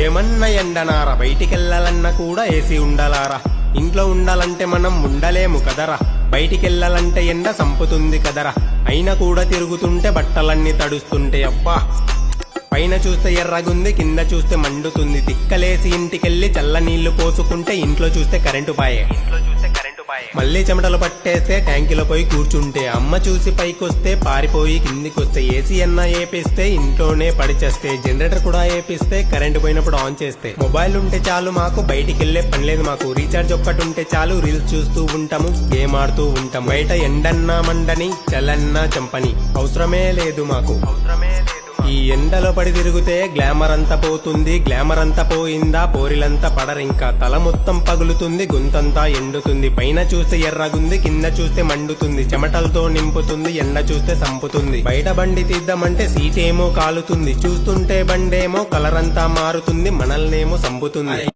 ఏమన్నా ఎండనారా, బయటికెళ్ళాలన్నా కూడా ఏసీ ఉండాలారా. ఇంట్లో ఉండాలంటే మనం ఉండలేము కదరా, బయటికెళ్ళాలంటే ఎండ సంపుతుంది కదరా. అయినా కూడా తిరుగుతుంటే బట్టలన్నీ తడుస్తుంటే అబ్బా. పైన చూస్తే ఎర్రగుంది, కింద చూస్తే మండుతుంది. తిక్కలేసి ఇంటికెళ్ళి చల్ల నీళ్లు పోసుకుంటే ఇంట్లో చూస్తే కరెంటు పాయే. మళ్ళీ చెమటలు పట్టేస్తే ట్యాంకీలో పోయి కూర్చుంటే అమ్మ చూసి పైకొస్తే పారిపోయి కిందికొస్తే. ఏసీ అన్నా ఏపిస్తే ఇంట్లోనే పడిచేస్తే, జనరేటర్ కూడా ఏపిస్తే కరెంటు పోయినప్పుడు ఆన్ చేస్తే. మొబైల్ ఉంటే చాలు మాకు, బయటికెళ్లే పని లేదు మాకు. రీఛార్జ్ ఒక్కటి ఉంటే చాలు, రీల్స్ చూస్తూ ఉంటాము, గేమ్ ఆడుతూ ఉంటాం. బయట ఎండన్నా మండని, చల్లన్నా చంపని, అవసరమే లేదు మాకు. ఈ ఎండలో పడి తిరిగితే గ్లామర్ అంతా పోతుంది. గ్లామర్ అంతా పోయిందా, పోరిలంతా పడరింకా. తల మొత్తం పగులుతుంది, గొంతంతా ఎండుతుంది. పైన చూస్తే ఎర్రగుంది, కింద చూస్తే మండుతుంది. చెమటలతో నింపుతుంది, ఎండ చూస్తే సంపుతుంది. బయట బండి తీద్దామంటే సీటేమో కాలుతుంది. చూస్తుంటే బండేమో కలర్ అంతా మారుతుంది, మనల్నేమో సంపుతుంది.